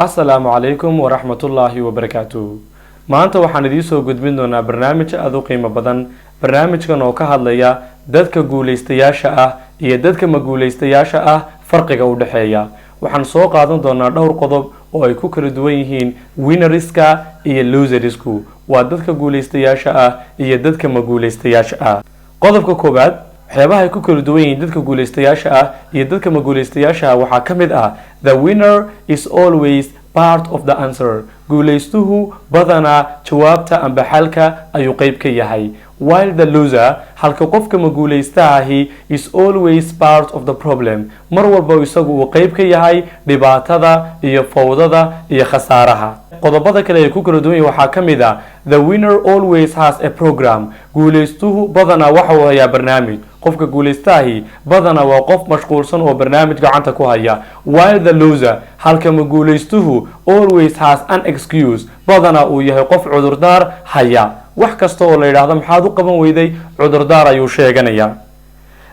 السلام عليكم ورحمة الله وبركاته. maanta waxaan idin soo gudbin doonaa barnaamij aad u qiimo badan. barnaamijkan oo ka hadlaya dadka guuleystayaasha ah iyo dadka ma guuleystayaasha ah farqiga u dhaxeeya. waxaan soo qaadan doonaa dhowr qodob oo ay ku kala duwan yihiin winnerska iyo losersku. waa dadka guuleystayaasha ah iyo dadka ma guuleystayaasha ah. qodobka koobaad waxyaabaha ay ku kala duwan yihiin dadka guuleystayaasha ah iyo dadka ma guuleystayaasha ah waxaa ka mid ah the winner is always part of the answer. guuleystuhu badanaa jawaabta amba xalka ayuu qayb ka yahay, while the loser halka qofka ma guuleystahi is always part of the problem. mar walba isagu uu qayb ka yahay dhibaatada iyo fawdada iyo khasaaraha. qodobada kale ee ku kala duwan waxaa ka mid ah the winner always has a program. guuleystuhu badanaa waxa uu hayaa barnaamij. qofka guuleystahi badanaa waa qof mashquulsan oo barnaamij gacanta ku haya, while the loser halka ma guuleystuhu always has an excuse. badanaa uu yahay qof cudurdaar haya. wax kasta oo la yidhaahdo maxaad u qaban weyday, cudurdaar ayuu sheeganaya.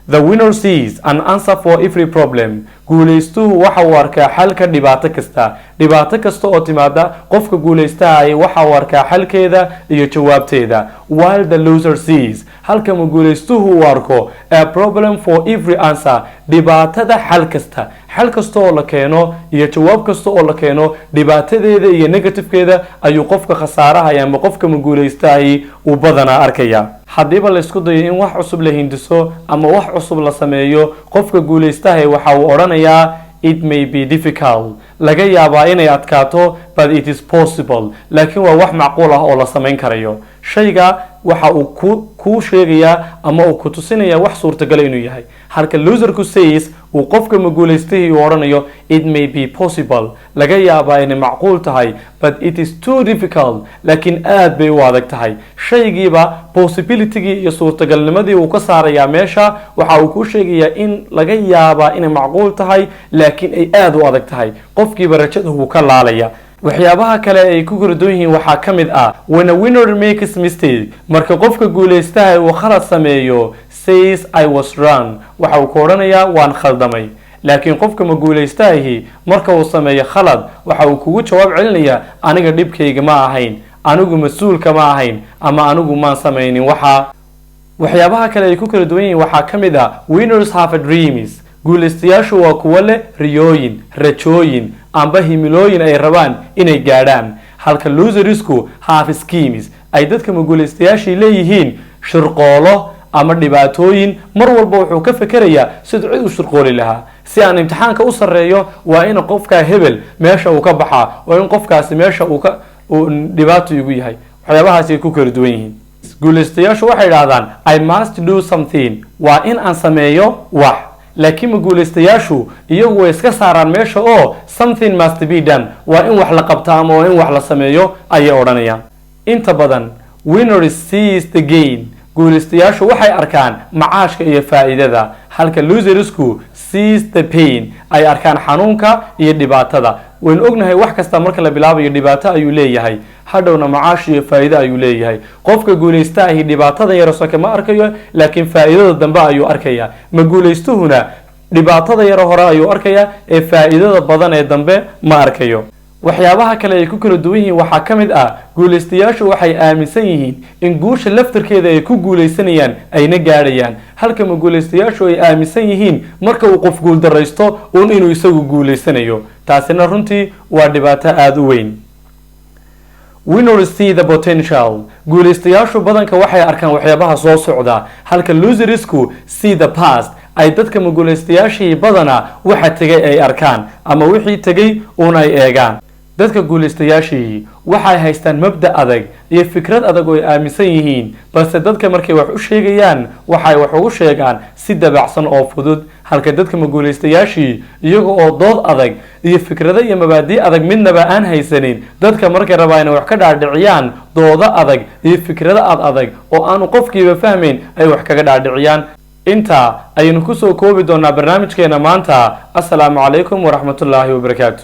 The winner sees an answer for every problem. guuleystuhu waxa uu arkaa xalka dhibaato kasta. dhibaato kasta oo timaada qofka guuleystahay waxa uu arkaa xalkeeda iyo jawaabteeda, while the loser sees halka ma guuleystuhu uu arko a problem for every answer. dhibaatada xal kasta. xal kasta oo la keeno iyo jawaab kasta oo la keeno dhibaatadeeda iyo negativekeeda ayuu qofka khasaaraha ama qofka ma guuleystahay uu badanaa arkaya. haddiiba la isku dayo in wax cusub la hindiso ama wax cusub la sameeyo, qofka guuleystahay waxa uu odhanayaa it may be difficult. laga yaabaa inay adkaato but it is possible. laakiin waa wax macquul ah oo la samayn karayo. shayga waxa uu ku sheegayaa ama uu ku tusinayaa wax suurtagal inuu yahay, halka loserku says uu qofka ma guuleystay uu odhanayo it may be possible. laga yaabaa inay macquul tahay but it is too difficult. laakiin aad bay u adag tahay. shaygiiba possibility-gii iyo suurtagalnimadii uu ka saarayaa meesha. waxa uu ku sheegayaa in laga yaabaa inay macquul tahay laakiin ay aad u adag tahay. qofkiiba rajada wuu ka laalaya. waxyaabaha kale ay ku kala duwan yihiin waxaa ka mid ah when a winner makes mistake. marka qofka guuleystaha uu khalad sameeyo says I was wrong. waxa uu ku odhanayaa waan khaldamay. laakiin qofka ma guuleystahi marka uu sameeyo khalad waxa uu kugu jawaab celinayaa aniga dhibkayga ma ahayn, anigu mas-uulka ma ahayn, ama anigu maan samaynin waxa. waxyaabaha kale ay ku kala duwan yihiin waxaa ka mid ah winners have a dreams. guuleystayaashu waa kuwo leh riyooyin, rajooyin amba himilooyin ay rabaan inay gaadhaan, halka losersku have schemes. ay dadka ma guuleystayaashii leeyihiin shirqoolo ama dhibaatooyin. mar walba wuxuu ka fekerayaa siduu cid u shirqooli lahaa. si aan imtixaanka u sarreeyo waa in qofka hebel meesha uu ka baxaa, waa in qofkaasi meesha uu dhibaato igu yahay. waxyaabahaas ay ku kala duwan yihiin. guuleystayaashu waxay yidhaahdaan I must do something. waa in aan sameeyo wax. laakiin ma guuleystayaashu iyagu way iska saaraan meesha oo something must be done. waa in wax la qabta ama waa in wax la sameeyo ayay odhanayaan. inta badan winners sees the gain. guuleystayaashu waxay arkaan macaashka iyo faa'iidada, halka losersku sees the pain. ay arkaan xanuunka iyo dhibaatada. waynu ognahay wax kasta marka la bilaabayo dhibaato ayuu leeyahay, hadhowna macaash iyo faa'iido ayuu leeyahay. qofka guuleystahi dhibaatada yar soke ma arkayo laakiin faa'iidada dambe ayuu arkaya. ma guuleystuhuna dhibaatada yar hore ayuu arkaya ee faa'iidada badan ee dambe ma arkayo. waxyaabaha kale ay ku kala duwan yihiin waxaa ka mid ah guuleystayaashu waxay aaminsan yihiin in guusha laftarkeeda ay ku guuleysanayaan ayna gaadhayaan, halka ma guuleystayaashu ay aaminsan yihiin marka uu qof guuldaraysto uun inuu isagu guuleysanayo. taasina runtii waa dhibaato aada u weyn. winners see the potential. guuleystayaashu badanka waxay arkaan waxyaabaha soo socda, halka losersku see the past. ay dadka ma guuleystayaashii badanaa waxa tegay ay arkaan ama wixii tegay uun ay eegaan. dadka guuleystayaashii waxay haystaan mabda adag iyo fikrad adag oo ay aaminsan yihiin, balse dadka markay wax u sheegayaan waxay wax ugu sheegaan si dabacsan oo fudud, halka dadka ma guuleystayaashii iyaga oo dood adag iyo fikrado iyo mabaadi adag midnaba aan haysanin, dadka markay rabaa inay wax ka dhaadhiciyaan doodo adag iyo fikrado adag oo aanu qofkiiba fahmayn ay wax kaga dhaadhiciyaan. intaa ayaynu kusoo koobi doonaa barnaamijkeena maanta. assalaamu calaykum waraxmatullaahi wabarakaatu.